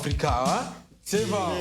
Afrika, Seva.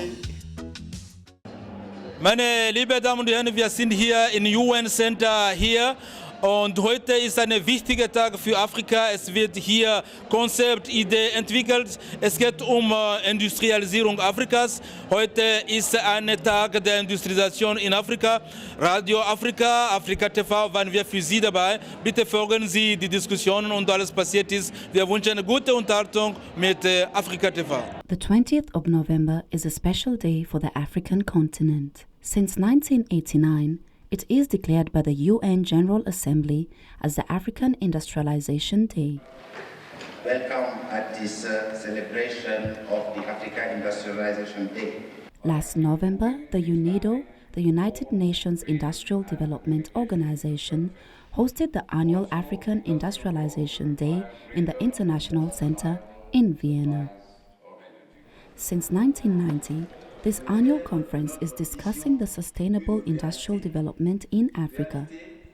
Meine liebe Damen und Herren, wir sind hier im UN Center hier und heute ist ein wichtiger Tag für Afrika. Es wird hier Konzeptidee entwickelt. Es geht um Industrialisierung Afrikas. Heute ist ein Tag der Industrialisation in Afrika. Radio Afrika, Afrika TV waren wir für Sie dabei. Bitte folgen Sie die Diskussionen und alles passiert ist. Wir wünschen eine gute Unterhaltung mit Afrika TV. The 20th of November is a special day for the African continent. Since 1989, it is declared by the UN General Assembly as the African Industrialization Day. Welcome at this celebration of the Africa Industrialization Day. Last November, the UNIDO, the United Nations Industrial Development Organization, hosted the annual African Industrialization Day in the International Center in Vienna. Since 1990, this annual conference is discussing the sustainable industrial development in Africa.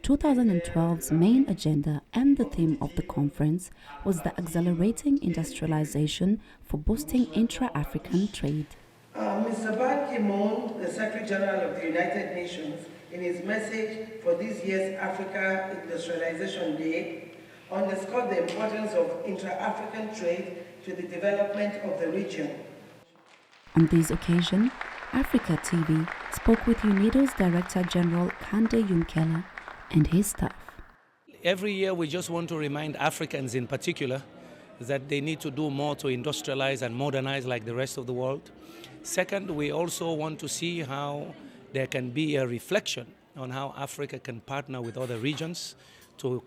2012's main agenda and the theme of the conference was the accelerating industrialization for boosting intra-African trade. Mr. Ban Ki-moon, the Secretary General of the United Nations, in his message for this year's Africa Industrialization Day, underscored the importance of intra-African trade to the development of the region. On this occasion, Africa TV spoke with UNIDO's Director General Kande Yumkela and his staff. Every year we just want to remind Africans in particular that they need to do more to industrialize and modernize like the rest of the world. Second, we also want to see how there can be a reflection on how Africa can partner with other regions to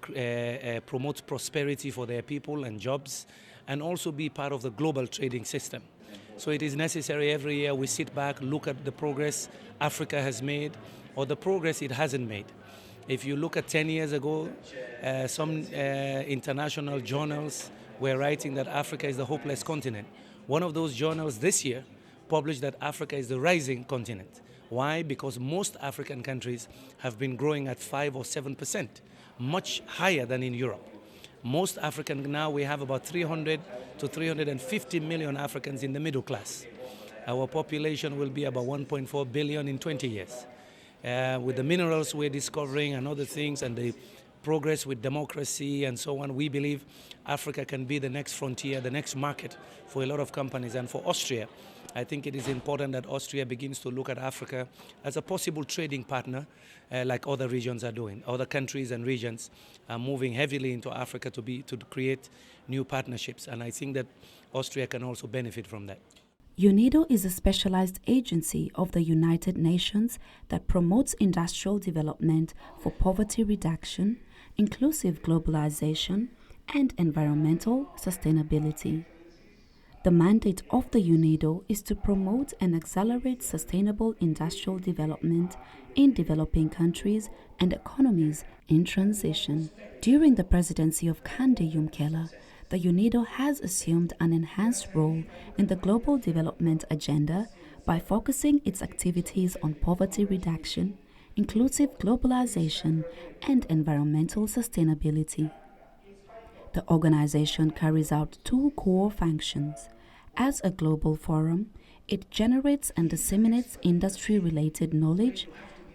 promote prosperity for their people and jobs, and also be part of the global trading system. So it is necessary every year we sit back, look at the progress Africa has made or the progress it hasn't made. If you look at 10 years ago, some international journals were writing that Africa is the hopeless continent. One of those journals this year published that Africa is the rising continent. Why? Because most African countries have been growing at 5 or 7%, much higher than in Europe. Most African, now we have about 300 to 350 million Africans in the middle class. Our population will be about 1.4 billion in 20 years. With the minerals we're discovering and other things and the progress with democracy and so on, we believe Africa can be the next frontier, the next market for a lot of companies. And for Austria, I think it is important that Austria begins to look at Africa as a possible trading partner like other regions are doing. Other countries and regions are moving heavily into Africa to create new partnerships, and I think that Austria can also benefit from that. UNIDO is a specialized agency of the United Nations that promotes industrial development for poverty reduction, inclusive globalization, and environmental sustainability. The mandate of the UNIDO is to promote and accelerate sustainable industrial development in developing countries and economies in transition. During the presidency of Kande Yumkela, the UNIDO has assumed an enhanced role in the global development agenda by focusing its activities on poverty reduction, inclusive globalization, and environmental sustainability. The organization carries out two core functions. As a global forum, it generates and disseminates industry-related knowledge.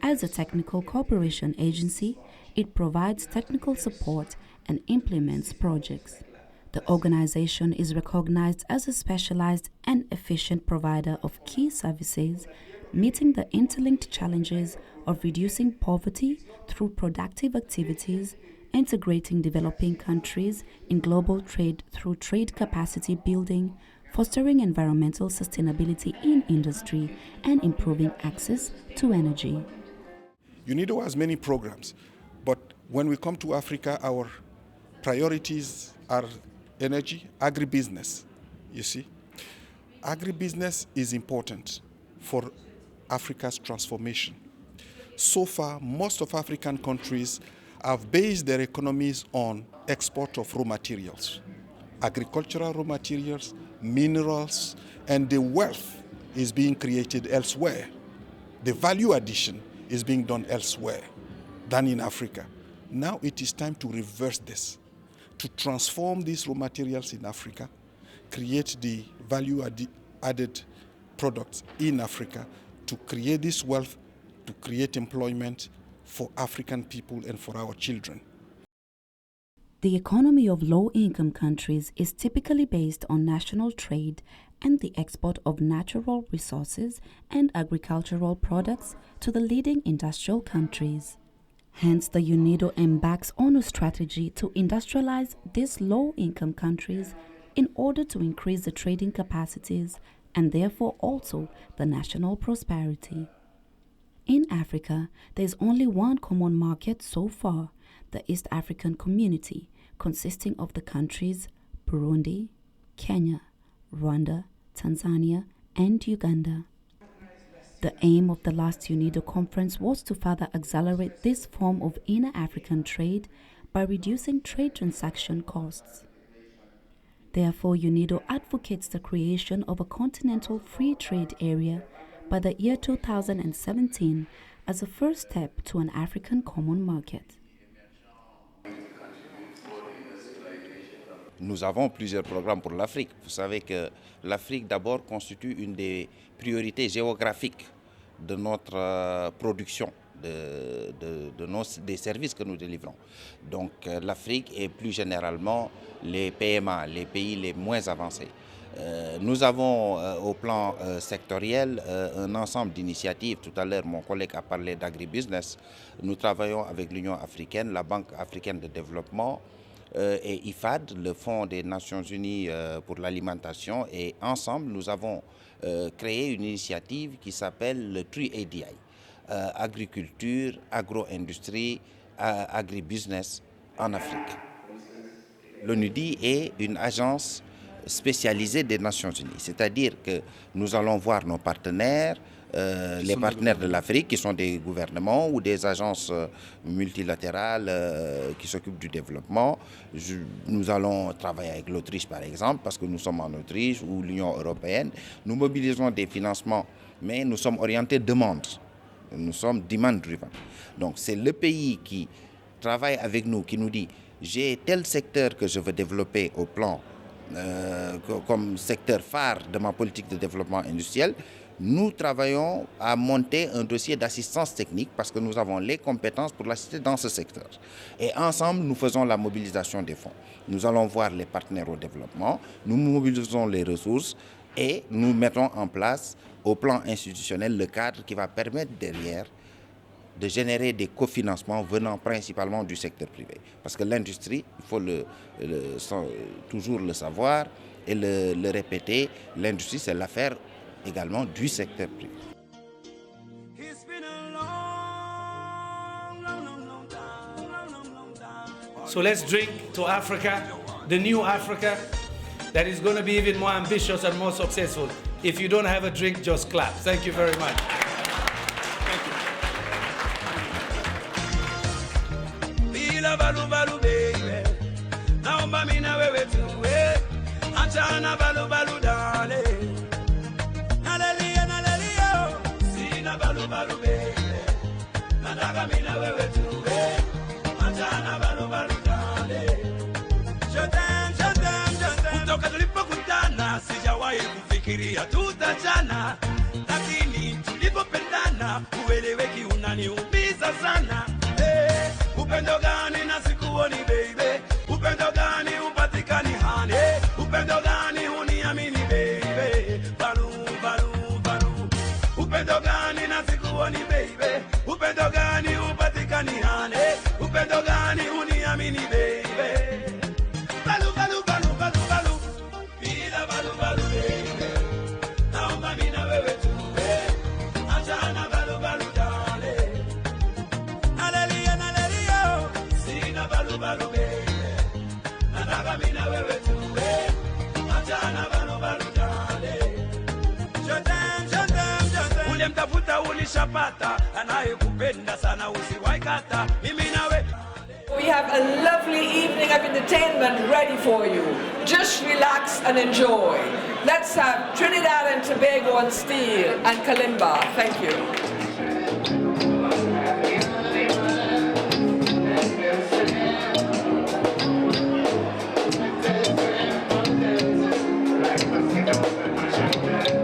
As a technical cooperation agency, it provides technical support and implements projects. The organization is recognized as a specialized and efficient provider of key services, meeting the interlinked challenges of reducing poverty through productive activities, integrating developing countries in global trade through trade capacity building, fostering environmental sustainability in industry, and improving access to energy. UNIDO has many programs, but when we come to Africa, our priorities are energy, agribusiness, you see. Agribusiness is important for Africa's transformation. So far, most of African countries have based their economies on export of raw materials, agricultural raw materials, minerals, and the wealth is being created elsewhere. The value addition is being done elsewhere than in Africa. Now it is time to reverse this, to transform these raw materials in Africa, create the value added products in Africa to create this wealth, to create employment for African people and for our children. The economy of low-income countries is typically based on national trade and the export of natural resources and agricultural products to the leading industrial countries. Hence, the UNIDO embarks on a strategy to industrialize these low-income countries in order to increase the trading capacities and therefore also the national prosperity. In Africa, there is only one common market so far, the East African Community, consisting of the countries Burundi, Kenya, Rwanda, Tanzania, and Uganda. The aim of the last UNIDO conference was to further accelerate this form of inner African trade by reducing trade transaction costs. Therefore, UNIDO advocates the creation of a continental free trade area by the year 2017 as a first step to an African common market. Nous avons plusieurs programmes pour l'Afrique. Vous savez que l'Afrique d'abord constitue une des priorités géographiques de notre production, des services que nous délivrons. Donc l'Afrique et plus généralement les PMA, les pays les moins avancés. Nous avons au plan sectoriel un ensemble d'initiatives. Tout à l'heure, mon collègue a parlé d'agribusiness. Nous travaillons avec l'Union africaine, la Banque africaine de développement, et IFAD, le Fonds des Nations Unies pour l'alimentation, et ensemble nous avons créé une initiative qui s'appelle le TRI-ADI, agriculture, agro-industrie, agribusiness en Afrique. L'ONUDI est une agence spécialisée des Nations Unies, c'est-à-dire que nous allons voir nos partenaires, les partenaires de l'Afrique qui sont des gouvernements ou des agences multilatérales qui s'occupent du développement. Nous allons travailler avec l'Autriche par exemple parce que nous sommes en Autriche ou l'Union européenne. Nous mobilisons des financements mais nous sommes orientés demande. Nous sommes demand driven. Donc c'est le pays qui travaille avec nous, qui nous dit j'ai tel secteur que je veux développer au plan comme secteur phare de ma politique de développement industriel. Nous travaillons à monter un dossier d'assistance technique parce que nous avons les compétences pour l'assister dans ce secteur. Et ensemble, nous faisons la mobilisation des fonds. Nous allons voir les partenaires au développement, nous mobilisons les ressources et nous mettons en place au plan institutionnel le cadre qui va permettre derrière de générer des cofinancements venant principalement du secteur privé. Parce que l'industrie, il faut toujours le savoir et le répéter, l'industrie c'est l'affaire également du secteur privé. So let's drink to Africa, the new Africa, that is going to be even more ambitious and more successful. If you don't have a drink, just clap. Thank you very much. Kutoka tulipokutana sijawahi kufikiria tutachana, lakini tulipopendana ueleweki unaniumiza sana. Upendo gani na sikuoni baby, upendo gani upatikani hani, upendo gani uniamini baby, balu balu balu. Upendo gani na sikuoni baby, upendo gani upatikani hani, upendo gani uniamini baby. Balu balu balu balu balu, bila balu balu baby, naomba mimi na wewe tuwe, achana balu balu dale. Haleluya haleluya, sina balu balu baby, nataka mimi na wewe tuwe, achana balu balu dale. Jotem ule mtafuta ulishapata, anayekupenda sana usiwaikata, mimi nawe. We have a lovely evening of entertainment ready for you. Just relax and enjoy. Let's have Trinidad and Tobago on steel and kalimba. Thank you. Thank you.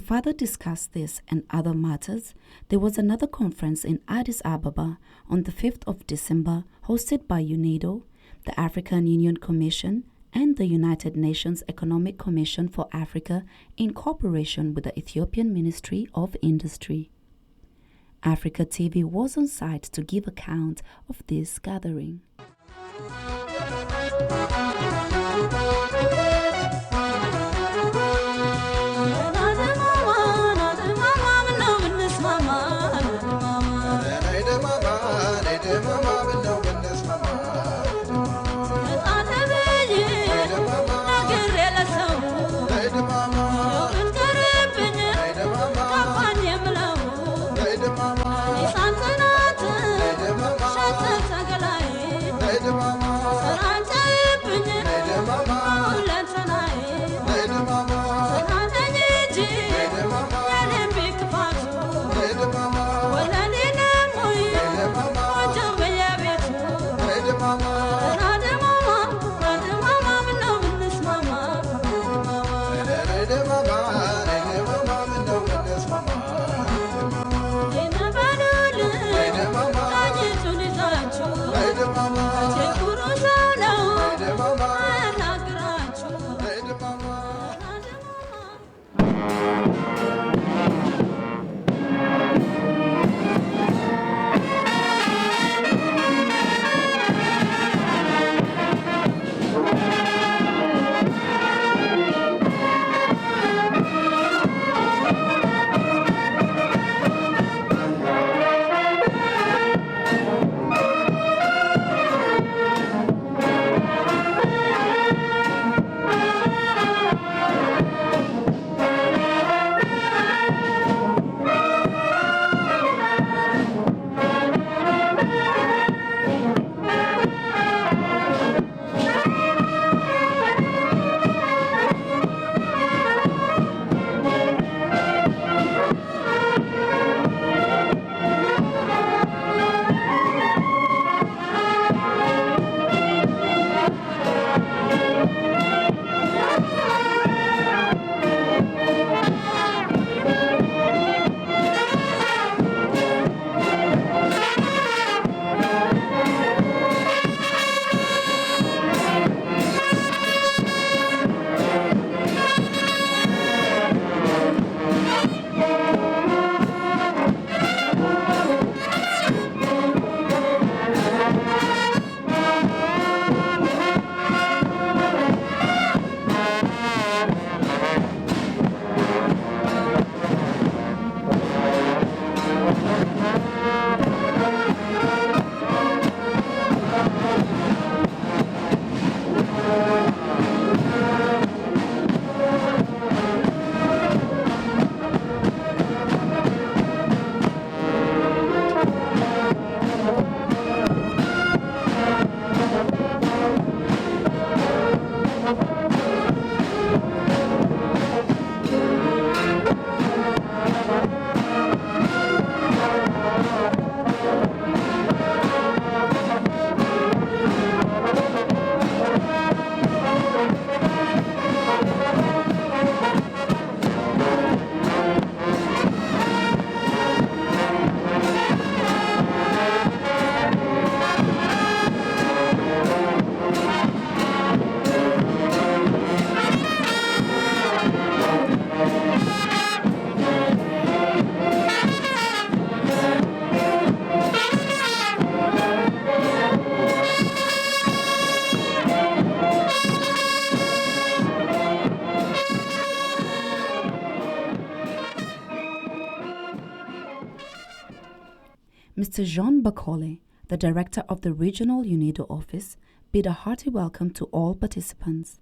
further discuss this and other matters, there was another conference in Addis Ababa on the 5th of December hosted by UNIDO, the African Union Commission, and the United Nations Economic Commission for Africa in cooperation with the Ethiopian Ministry of Industry. Africa TV was on site to give account of this gathering. Mr. Jean Bakole, the director of the Regional UNIDO office, bid a hearty welcome to all participants.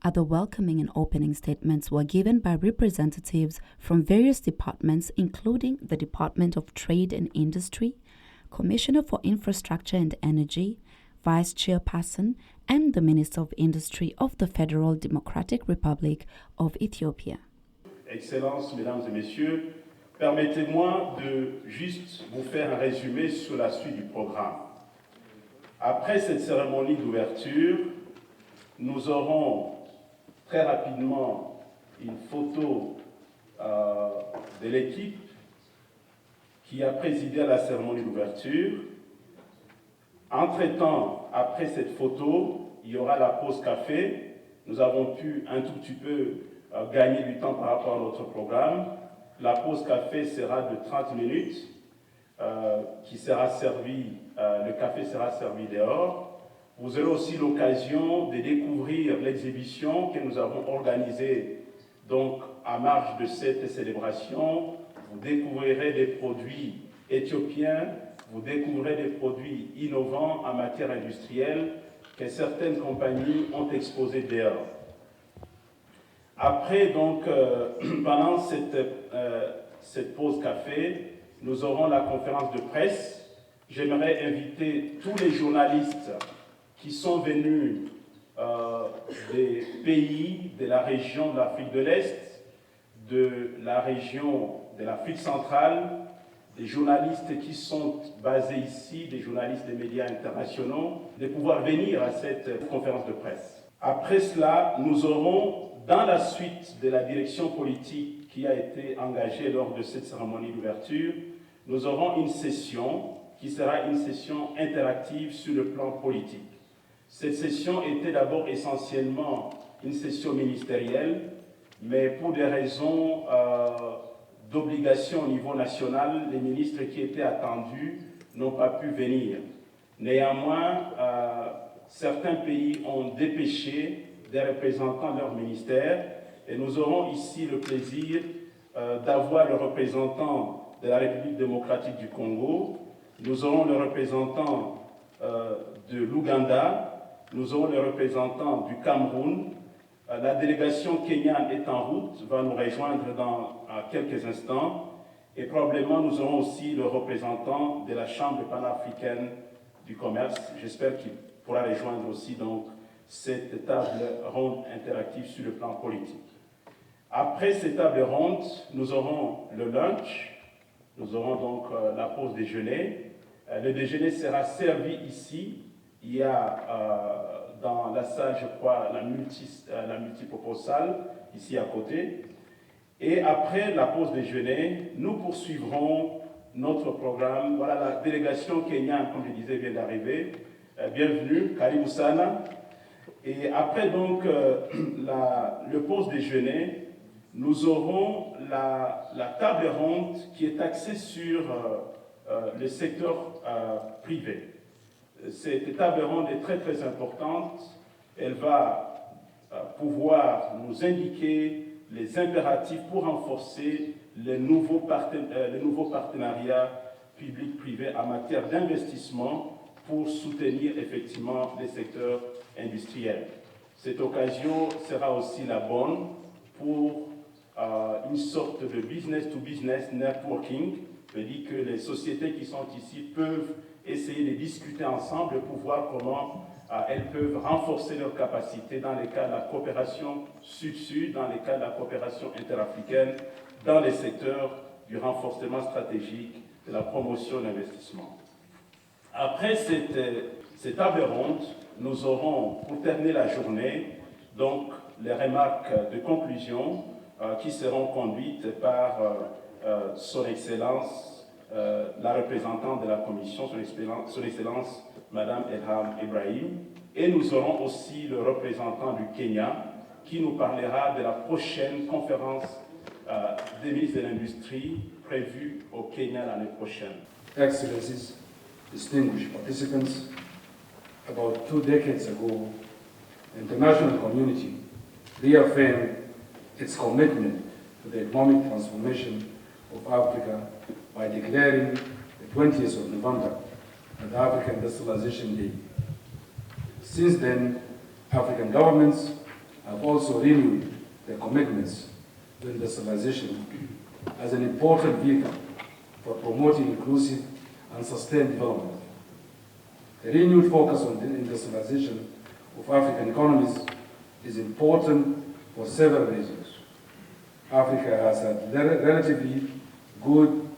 Other welcoming and opening statements were given by representatives from various departments, including the Department of Trade and Industry, Commissioner for Infrastructure and Energy, Vice Chairperson, and the Minister of Industry of the Federal Democratic Republic of Ethiopia. Excellences, Mesdames et Messieurs, permettez-moi de juste vous faire un résumé sur la suite du programme. Après cette cérémonie d'ouverture, nous aurons très rapidement une photo de l'équipe qui a présidé à la cérémonie d'ouverture. Entre-temps, après cette photo, il y aura la pause café. Nous avons pu un tout petit peu gagner du temps par rapport à notre programme. La pause café sera de 30 minutes, qui sera servi, le café sera servi dehors. Vous aurez aussi l'occasion de découvrir l'exhibition que nous avons organisée donc à marge de cette célébration. Vous découvrirez des produits éthiopiens, vous découvrirez des produits innovants en matière industrielle que certaines compagnies ont exposés dehors. Après, donc, pendant cette pause café, nous aurons la conférence de presse. J'aimerais inviter tous les journalistes qui sont venus des pays de la région de l'Afrique de l'Est, de la région de l'Afrique centrale, des journalistes qui sont basés ici, des journalistes des médias internationaux, de pouvoir venir à cette conférence de presse. Après cela, nous aurons, dans la suite de la direction politique qui a été engagée lors de cette cérémonie d'ouverture, nous aurons une session qui sera une session interactive sur le plan politique. Cette session était d'abord essentiellement une session ministérielle, mais pour des raisons d'obligation au niveau national, les ministres qui étaient attendus n'ont pas pu venir. Néanmoins, certains pays ont dépêché des représentants de leur ministère et nous aurons ici le plaisir d'avoir le représentant de la République démocratique du Congo, nous aurons le représentant de l'Ouganda, nous aurons le représentant du Cameroun. La délégation kenyane est en route, va nous rejoindre dans quelques instants. Et probablement nous aurons aussi le représentant de la Chambre panafricaine du commerce. J'espère qu'il pourra rejoindre aussi donc cette table ronde interactive sur le plan politique. Après cette table ronde, nous aurons le lunch, nous aurons donc la pause déjeuner. Le déjeuner sera servi ici. Il y a dans la salle, je crois, la multipurpose salle, ici à côté. Et après la pause déjeuner, nous poursuivrons notre programme. Voilà, la délégation kenyane, comme je disais, vient d'arriver. Bienvenue, Karibu Sana. Et après donc le pause déjeuner, nous aurons la table ronde qui est axée sur le secteur privé. Cette table ronde est très très importante. Elle va pouvoir nous indiquer les impératifs pour renforcer les nouveaux partenariats publics-privés en matière d'investissement pour soutenir effectivement les secteurs industriels. Cette occasion sera aussi la bonne pour une sorte de business-to-business networking. Je dis que les sociétés qui sont ici peuvent essayer de discuter ensemble pour voir comment elles peuvent renforcer leurs capacités dans les cas de la coopération sud-sud, dans les cas de la coopération interafricaine, dans les secteurs du renforcement stratégique, de la promotion de l'investissement. Après cette table ronde, nous aurons, pour terminer la journée, donc les remarques de conclusion qui seront conduites par Son Excellence, la représentante de la Commission, Son Excellence, Madame Elham Ibrahim. Et nous aurons aussi le représentant du Kenya qui nous parlera de la prochaine conférence des ministres de l'Industrie prévue au Kenya l'année prochaine. Excellencies, distinguished participants, about 2 decades ago, the international community reaffirmed its commitment to the economic transformation of Africa by declaring the 20th of November as the African Industrialization Day. Since then, African governments have also renewed their commitments to industrialization as an important vehicle for promoting inclusive and sustained development. The renewed focus on the industrialization of African economies is important for several reasons. Africa has had relatively good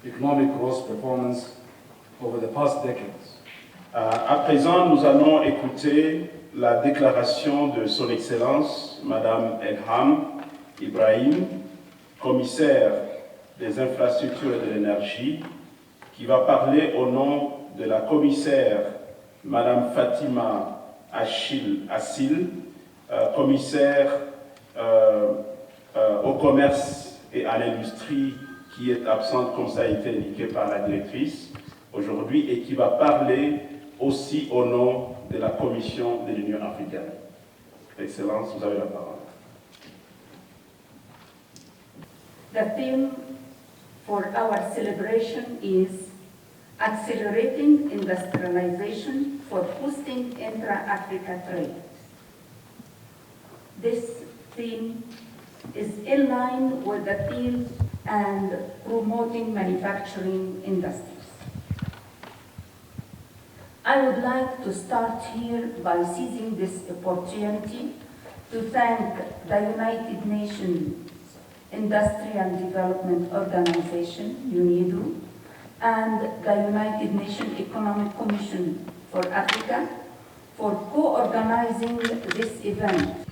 economic growth performance over the past decades. À présent, nous allons écouter la déclaration de Son Excellence, Madame Elham Ibrahim, commissaire des infrastructures et de l'énergie, qui va parler au nom de la commissaire Madame Fatima Assil, commissaire au commerce et à l'industrie, qui est absente, comme ça a été indiqué par la directrice aujourd'hui, et qui va parler aussi au nom de la Commission de l'Union africaine. Excellence, vous avez la parole. The theme for our celebration is Accelerating Industrialization for Boosting Intra-Africa Trade. This theme is in line with the theme and promoting manufacturing industries. I would like to start here by seizing this opportunity to thank the United Nations Industrial Development Organization, UNIDO, and the United Nations Economic Commission for Africa for co-organizing this event.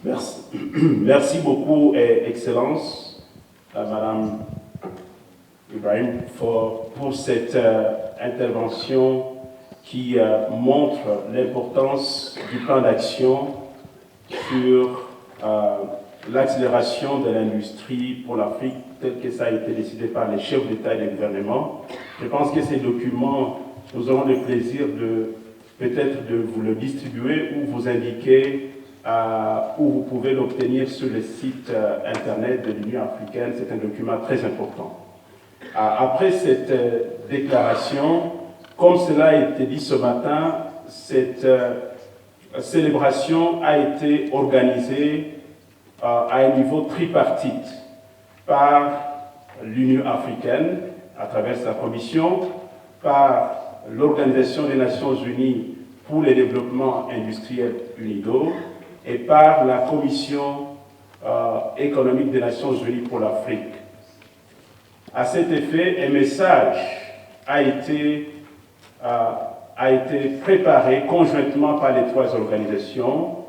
Merci. Merci beaucoup, Excellence, Madame Ibrahim, pour cette intervention qui montre l'importance du plan d'action sur l'accélération de l'industrie pour l'Afrique, tel que ça a été décidé par les chefs d'État et de gouvernement. Je pense que ces documents, nous aurons le plaisir peut-être de vous le distribuer ou vous indiquer où vous pouvez l'obtenir sur le site internet de l'Union africaine. C'est un document très important. Après cette déclaration, comme cela a été dit ce matin, cette célébration a été organisée à un niveau tripartite par l'Union africaine à travers sa commission, par l'Organisation des Nations Unies pour le développement industriel UNIDO et par la Commission économique des Nations Unies pour l'Afrique. À cet effet, un message a été préparé conjointement par les trois organisations.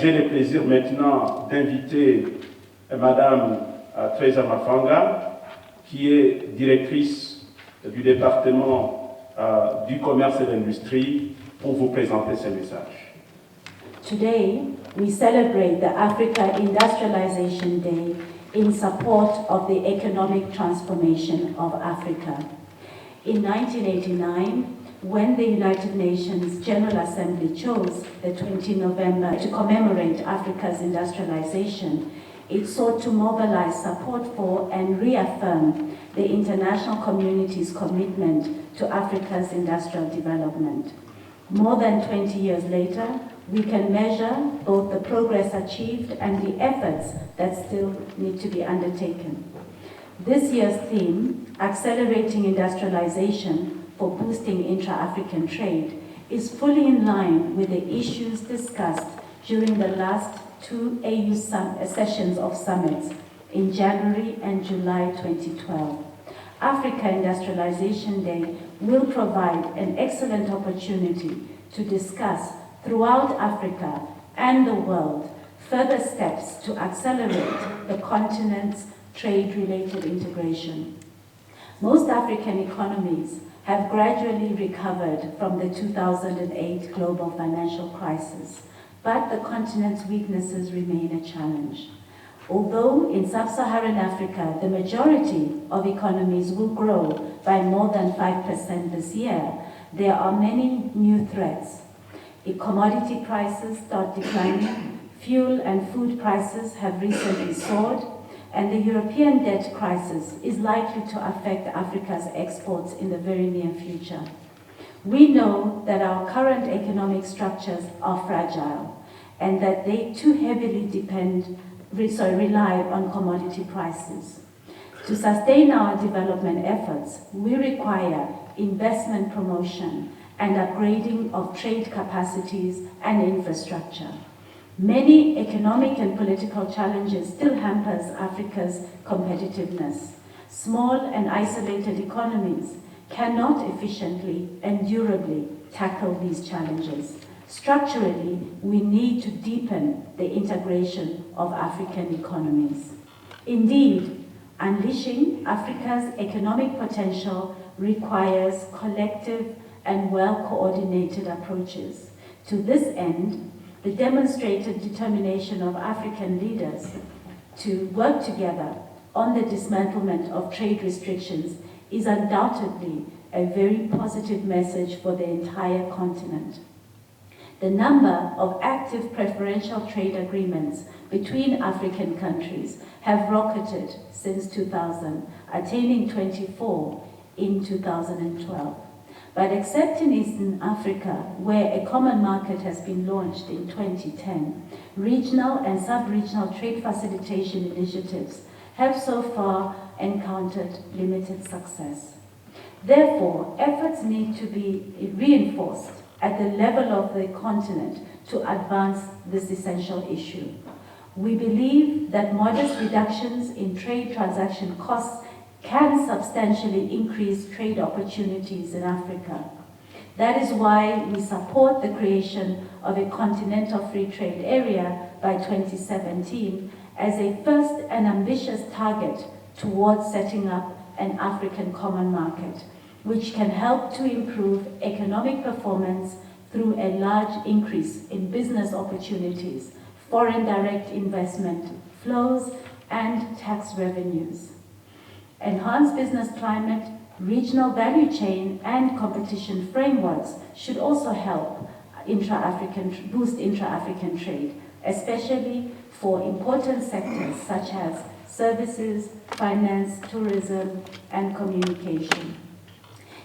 J'ai le plaisir maintenant d'inviter Madame Teresa Mafanga, qui est directrice du département du commerce et de l'industrie, pour vous présenter ce message. Today, we celebrate the Africa Industrialization Day in support of the economic transformation of Africa. In 1989, when the United Nations General Assembly chose the 20 November to commemorate Africa's industrialization, it sought to mobilize support for and reaffirm the international community's commitment to Africa's industrial development. More than 20 years later, we can measure both the progress achieved and the efforts that still need to be undertaken. This year's theme, Accelerating Industrialization for Boosting Intra-African Trade, is fully in line with the issues discussed during the last two AU sessions of summits in January and July 2012. Africa Industrialization Day will provide an excellent opportunity to discuss throughout Africa and the world further steps to accelerate the continent's trade-related integration. Most African economies have gradually recovered from the 2008 global financial crisis, but the continent's weaknesses remain a challenge. Although in sub-Saharan Africa, the majority of economies will grow by more than 5% this year, there are many new threats. If commodity prices start declining, fuel and food prices have recently soared, and the European debt crisis is likely to affect Africa's exports in the very near future. We know that our current economic structures are fragile and that they too heavily rely on commodity prices. To sustain our development efforts, we require investment promotion and upgrading of trade capacities and infrastructure. Many economic and political challenges still hampers Africa's competitiveness. Small and isolated economies cannot efficiently and durably tackle these challenges. Structurally, we need to deepen the integration of African economies. Indeed, unleashing Africa's economic potential requires collective and well-coordinated approaches. To this end, the demonstrated determination of African leaders to work together on the dismantlement of trade restrictions is undoubtedly a very positive message for the entire continent. The number of active preferential trade agreements between African countries have rocketed since 2000, attaining 24 in 2012. But except in Eastern Africa, where a common market has been launched in 2010, regional and sub-regional trade facilitation initiatives have so far encountered limited success. Therefore, efforts need to be reinforced at the level of the continent to advance this essential issue. We believe that modest reductions in trade transaction costs can substantially increase trade opportunities in Africa. That is why we support the creation of a continental free trade area by 2017 as a first and ambitious target towards setting up an African common market, which can help to improve economic performance through a large increase in business opportunities, foreign direct investment flows, and tax revenues. Enhanced business climate, regional value chain, and competition frameworks should also help boost intra-African trade, especially for important sectors such as services, finance, tourism, and communication.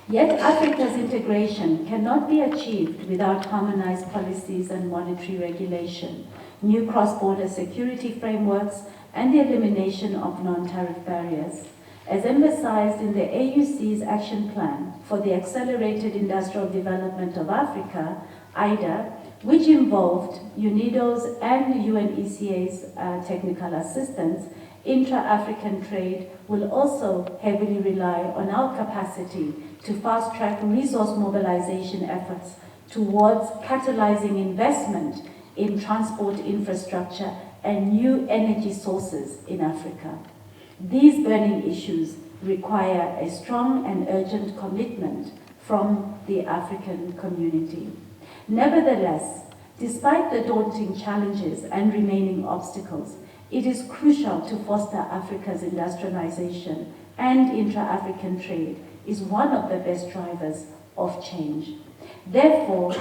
Yet Africa's integration cannot be achieved without harmonized policies and monetary regulation, new cross-border security frameworks, and the elimination of non-tariff barriers. As emphasized in the AUC's Action Plan for the Accelerated Industrial Development of Africa, IDA, which involved UNIDO's and UNECA's technical assistance, intra-African trade will also heavily rely on our capacity to fast-track resource mobilization efforts towards catalyzing investment in transport infrastructure and new energy sources in Africa. These burning issues require a strong and urgent commitment from the African community. Nevertheless, despite the daunting challenges and remaining obstacles, it is crucial to foster Africa's industrialization, and intra-African trade is one of the best drivers of change. Therefore,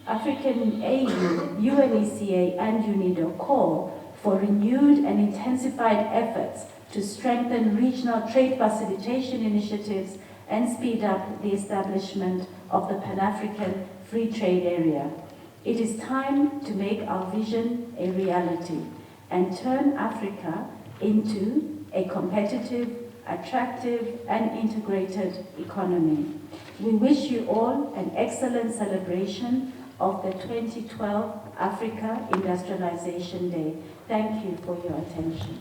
African AU, UNECA, and UNIDO call for renewed and intensified efforts to strengthen regional trade facilitation initiatives and speed up the establishment of the Pan-African Free Trade Area. It is time to make our vision a reality and turn Africa into a competitive, attractive, and integrated economy. We wish you all an excellent celebration of the 2012 Africa Industrialization Day. Thank you for your attention.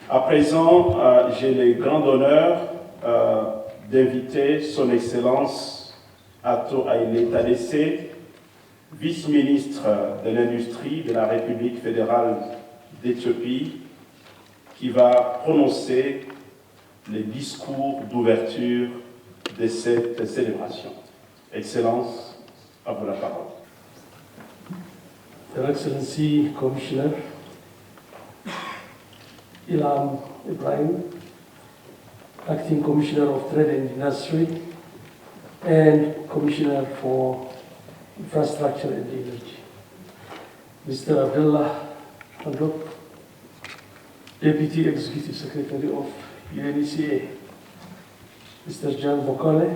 À présent, j'ai le grand honneur d'inviter Son Excellence Ato Haile Tadesse, vice-ministre de l'Industrie de la République fédérale d'Éthiopie, qui va prononcer les discours d'ouverture de cette célébration. Excellence, à vous la parole. Your Excellency, Commissioner Ilham Ibrahim, Acting Commissioner of Trade and Industry, and Commissioner for Infrastructure and Energy, Mr. Abdullah Handok, Deputy Executive Secretary of UNECA, Mr. John Bokole,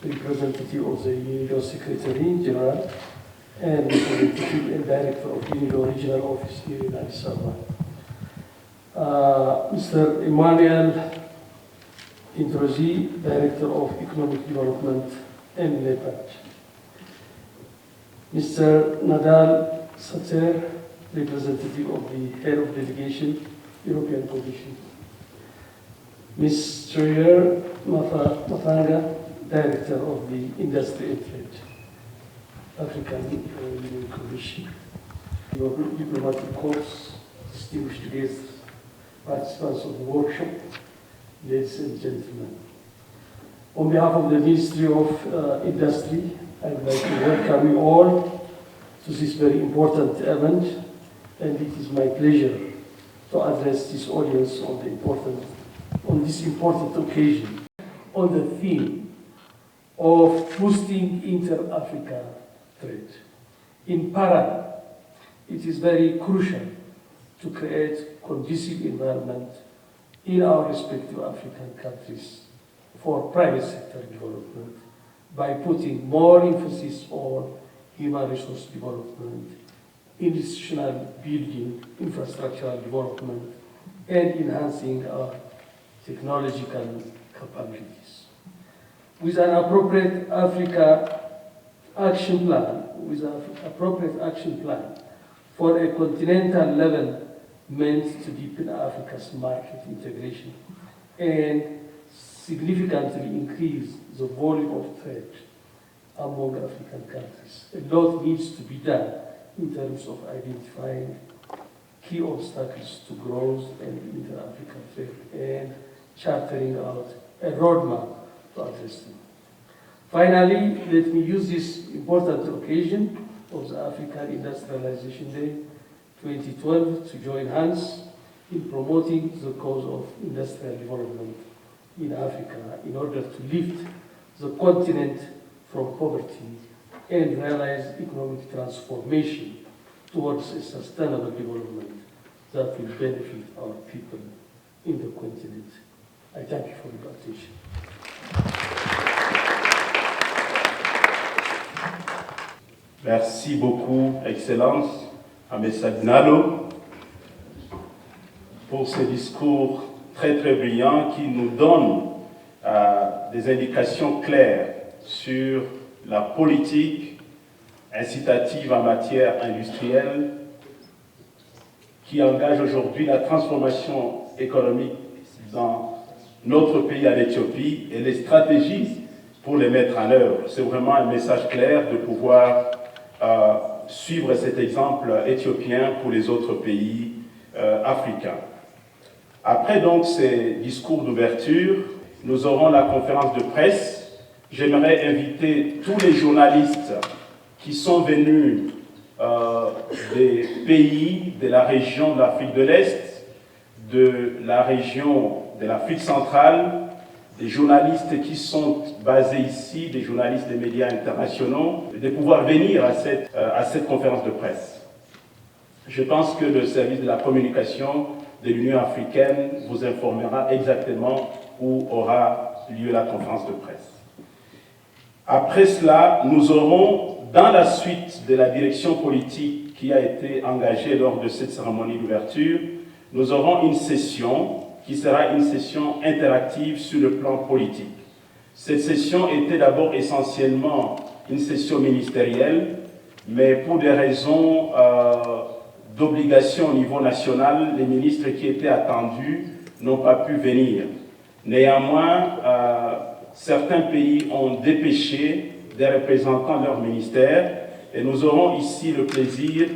representative of the UNIDO Secretary General, and representative and director of UNIDO Regional Office here in Addis Ababa. Mr. Emmanuel Introzi, Director of Economic Development and Leopard. Mr. Nadal Satser, representative of the Head of Delegation, European Commission. Ms. Trier Mafanga, Director of the Industry and Trade, African Union Commission, your diplomatic corps, distinguished guests, participants of the workshop, ladies and gentlemen. On behalf of the Ministry of Industry, I would like to welcome you all to this very important event, and it is my pleasure to address this audience on this important occasion on the theme of boosting inter-Africa trade. In parallel, it is very crucial to create conducive environment in our respective African countries for private sector development by putting more emphasis on human resource development, institutional building, infrastructural development, and enhancing our technological capabilities. With an appropriate action plan for a continental level meant to deepen Africa's market integration and significantly increase the volume of trade among African countries. A lot needs to be done in terms of identifying key obstacles to growth and inter-African trade and chartering out a roadmap to address them. Finally, let me use this important occasion of the African Industrialization Day 2012 to join hands in promoting the cause of industrial development in Africa in order to lift the continent from poverty and realize economic transformation towards a sustainable development that will benefit our people in the continent. I thank you for your attention. Merci beaucoup, Excellence, à M. Sadinalo, pour ce discours très brillant qui nous donne des indications claires sur la politique incitative en matière industrielle qui engage aujourd'hui la transformation économique dans notre pays, à l'Éthiopie, et les stratégies pour les mettre en œuvre. C'est vraiment un message clair de pouvoir suivre cet exemple éthiopien pour les autres pays africains. Après donc ces discours d'ouverture, nous aurons la conférence de presse. J'aimerais inviter tous les journalistes qui sont venus des pays de la région de l'Afrique de l'Est, de la région de l'Afrique centrale, des journalistes qui sont basés ici, des journalistes des médias internationaux, de pouvoir venir à cette conférence de presse. Je pense que le service de la communication de l'Union africaine vous informera exactement où aura lieu la conférence de presse. Après cela, nous aurons, dans la suite de la direction politique qui a été engagée lors de cette cérémonie d'ouverture, nous aurons une session qui sera une session interactive sur le plan politique. Cette session était d'abord essentiellement une session ministérielle, mais pour des raisons d'obligation au niveau national, les ministres qui étaient attendus n'ont pas pu venir. Néanmoins, certains pays ont dépêché des représentants de leur ministère, et nous aurons ici le plaisir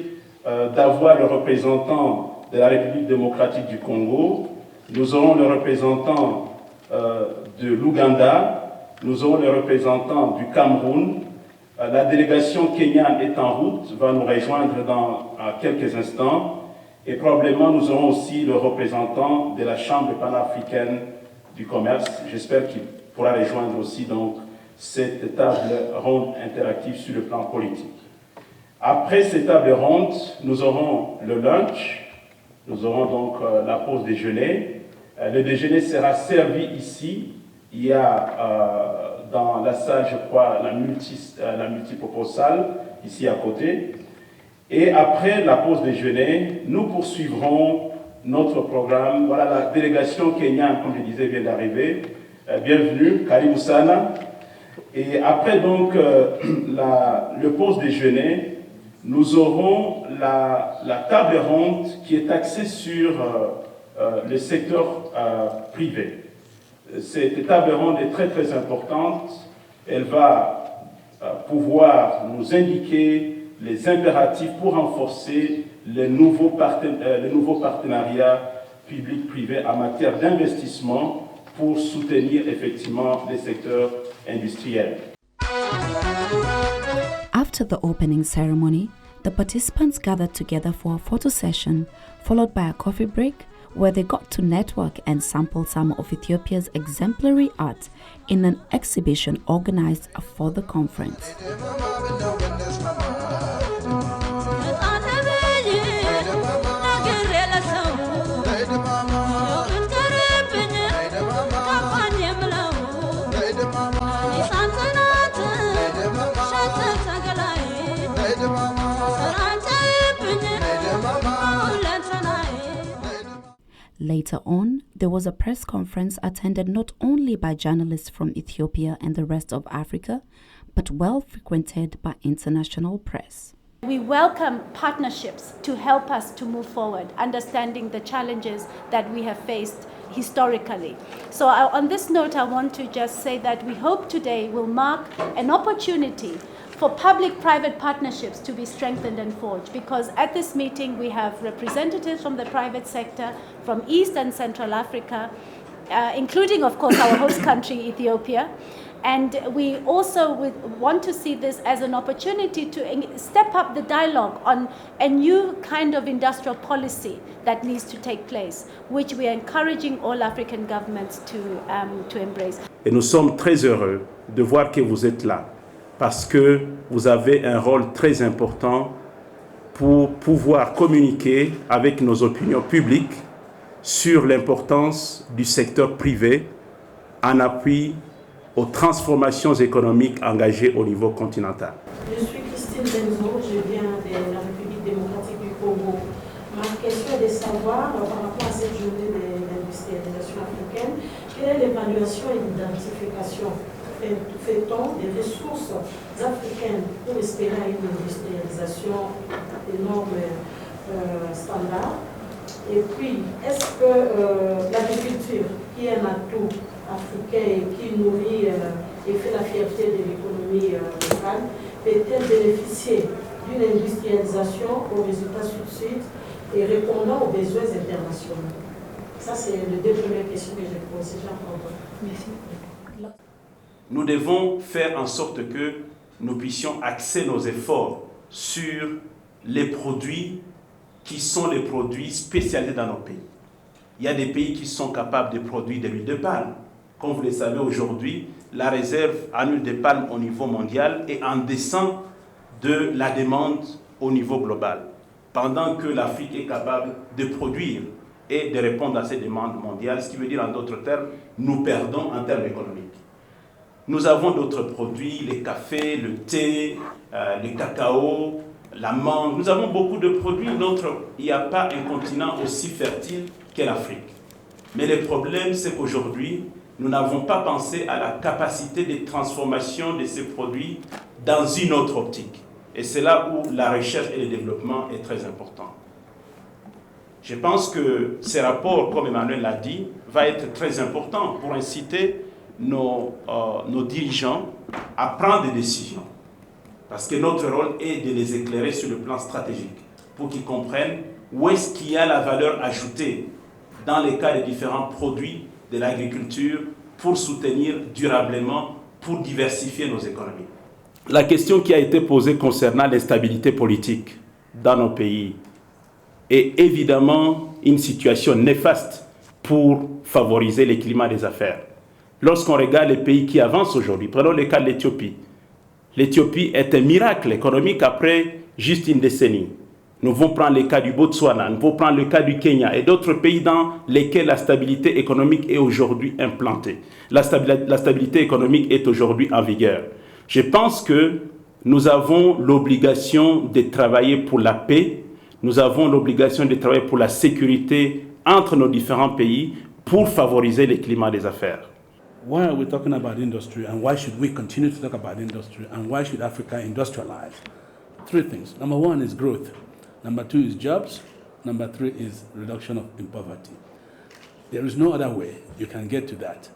d'avoir le représentant de la République démocratique du Congo. Nous aurons le représentant de l'Ouganda, nous aurons le représentant du Cameroun. La délégation kenyane est en route, va nous rejoindre dans quelques instants. Et probablement nous aurons aussi le représentant de la Chambre panafricaine du commerce. J'espère qu'il pourra rejoindre aussi donc cette table ronde interactive sur le plan politique. Après cette table ronde, nous aurons le lunch. Nous aurons donc la pause déjeuner. Le déjeuner sera servi ici. Il y a dans la salle, je crois, la multipurpose salle, ici à côté. Et après la pause déjeuner, nous poursuivrons notre programme. Voilà, la délégation kenyane, comme je disais, vient d'arriver. Bienvenue, Karibu Sana. Et après donc le pause déjeuner, nous aurons la table ronde qui est axée sur le secteur privé. Cette table ronde est très très importante. Elle va pouvoir nous indiquer les impératifs pour renforcer les nouveaux partenariats public-privé en matière d'investissement pour soutenir effectivement les secteurs industriels. After the opening ceremony, the participants gathered together for a photo session, followed by a coffee break, where they got to network and sample some of Ethiopia's exemplary art in an exhibition organized for the conference. Later on, there was a press conference attended not only by journalists from Ethiopia and the rest of Africa, but well frequented by international press. We welcome partnerships to help us to move forward, understanding the challenges that we have faced historically. So on this note, I want to just say that we hope today will mark an opportunity for public-private partnerships to be strengthened and forged, because at this meeting we have representatives from the private sector, from East and Central Africa, including of course our host country Ethiopia, and we also want to see this as an opportunity to step up the dialogue on a new kind of industrial policy that needs to take place, which we are encouraging all African governments to embrace. Et nous sommes très heureux de voir que vous êtes là, parce que vous avez un rôle très important pour pouvoir communiquer avec nos opinions publiques sur l'importance du secteur privé en appui aux transformations économiques engagées au niveau continental. Je suis Christine Benzo, je viens de la République démocratique du Congo. Ma question est de savoir, par rapport à cette journée de l'industrialisation africaine, quelle est l'évaluation et l'identification fait-on des ressources africaines pour espérer une industrialisation des normes standards? Et puis, est-ce que l'agriculture, qui est un atout africain et qui nourrit et fait la fierté de l'économie locale, peut-elle bénéficier d'une industrialisation aux résultats sud-sud et répondant aux besoins internationaux? Ça, c'est les deux premières questions que j'ai posées. Merci. Nous devons faire en sorte que nous puissions axer nos efforts sur les produits qui sont les produits spécialisés dans nos pays. Il y a des pays qui sont capables de produire de l'huile de palme. Comme vous le savez aujourd'hui, la réserve en huile de palme au niveau mondial est en descente de la demande au niveau global, pendant que l'Afrique est capable de produire et de répondre à ces demandes mondiales, ce qui veut dire en d'autres termes, nous perdons en termes économiques. Nous avons d'autres produits, le café, le thé, le cacao, la mangue. Nous avons beaucoup de produits. Il n'y a pas un continent aussi fertile qu'est l'Afrique. Mais le problème, c'est qu'aujourd'hui, nous n'avons pas pensé à la capacité de transformation de ces produits dans une autre optique. Et c'est là où la recherche et le développement est très important. Je pense que ce rapport, comme Emmanuel l'a dit, va être très important pour inciter nos dirigeants à prendre des décisions. Parce que notre rôle est de les éclairer sur le plan stratégique, pour qu'ils comprennent où est-ce qu'il y a la valeur ajoutée dans les cas des différents produits de l'agriculture pour soutenir durablement, pour diversifier nos économies. La question qui a été posée concernant l'instabilité politique dans nos pays est évidemment une situation néfaste pour favoriser le climat des affaires. Lorsqu'on regarde les pays qui avancent aujourd'hui, prenons le cas de l'Éthiopie. L'Éthiopie est un miracle économique après juste une décennie. Nous pouvons prendre le cas du Botswana, nous pouvons prendre le cas du Kenya et d'autres pays dans lesquels la stabilité économique est aujourd'hui implantée. La stabilité économique est aujourd'hui en vigueur. Je pense que nous avons l'obligation de travailler pour la paix, nous avons l'obligation de travailler pour la sécurité entre nos différents pays pour favoriser le climat des affaires. Why are we talking about industry, and why should we continue to talk about industry, and why should Africa industrialize? Three things. Number one is growth. Number two is jobs. Number three is reduction in poverty. There is no other way you can get to that.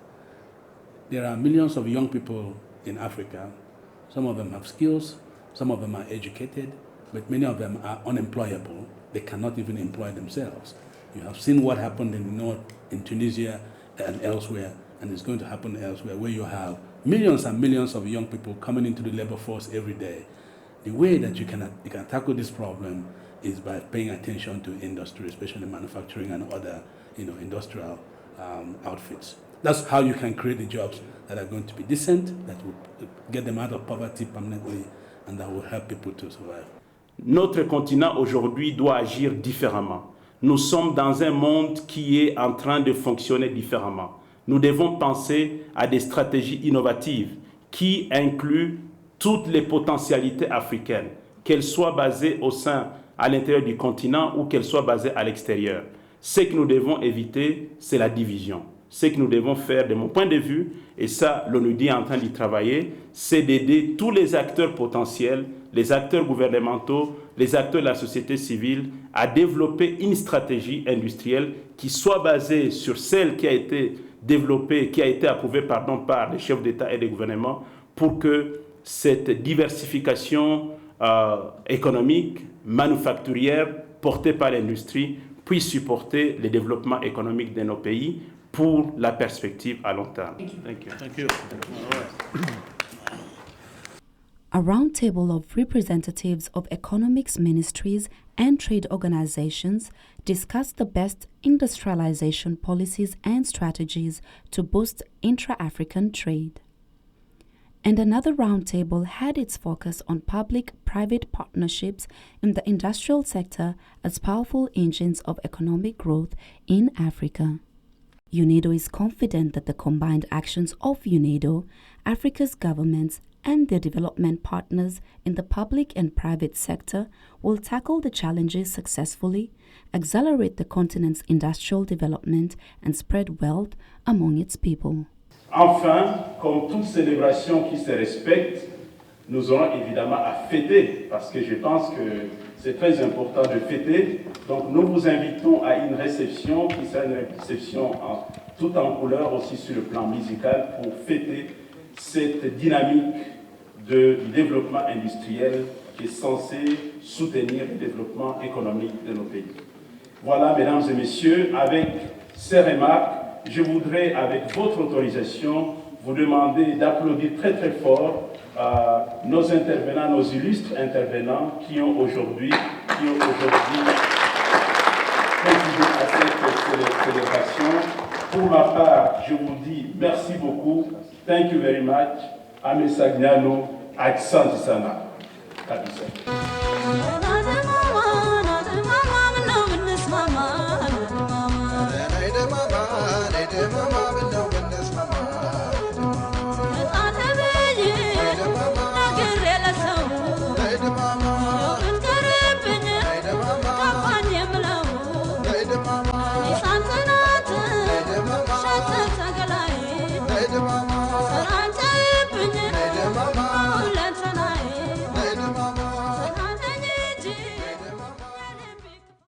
there are millions of young people in Africa. Some of them have skills, some of them are educated, but many of them are unemployable. They cannot even employ themselves. You have seen what happened in the north, in Tunisia and elsewhere, and it's going to happen elsewhere, where you have millions and millions of young people coming into the labor force every day. The way that you can tackle this problem is by paying attention to industry, especially manufacturing and other industrial outfits. That's how you can create the jobs that are going to be decent, that will get them out of poverty permanently, and that will help people to survive. Notre continent aujourd'hui doit agir différemment. Nous sommes dans un monde qui est en train de fonctionner différemment. Nous devons penser à des stratégies innovatives qui incluent toutes les potentialités africaines, qu'elles soient basées à l'intérieur du continent ou qu'elles soient basées à l'extérieur. Ce que nous devons éviter, c'est la division. Ce que nous devons faire, de mon point de vue, et ça, l'ONUDI est en train d'y travailler, c'est d'aider tous les acteurs potentiels, les acteurs gouvernementaux, les acteurs de la société civile, à développer une stratégie industrielle qui soit basée sur celle qui a été développée, qui a été approuvée par les chefs d'État et des gouvernements, pour que cette diversification économique, manufacturière, portée par l'industrie, puisse supporter le développement économique de nos pays pour la perspective à long terme. Thank you. Thank you. A roundtable of representatives of economics ministries and trade organizations discussed the best industrialization policies and strategies to boost intra-African trade. And another roundtable had its focus on public-private partnerships in the industrial sector as powerful engines of economic growth in Africa. UNIDO is confident that the combined actions of UNIDO, Africa's governments, and their development partners in the public and private sector will tackle the challenges successfully, accelerate the continent's industrial development, and spread wealth among its people. Enfin, comme toute célébration qui se respecte, nous aurons évidemment à fêter, parce que je pense que c'est très important de fêter. Donc nous vous invitons à une réception qui sera une réception tout en couleur aussi sur le plan musical pour fêter cette dynamique de développement industriel qui est censée soutenir le développement économique de nos pays. Voilà, mesdames et messieurs, avec ces remarques, je voudrais, avec votre autorisation, vous demander d'applaudir très très fort nos intervenants, nos illustres intervenants qui ont aujourd'hui présidé à cette célébration. Pour ma part, je vous dis merci beaucoup. Thank you very much. Amesagnano, Aksantisana. Kabisa.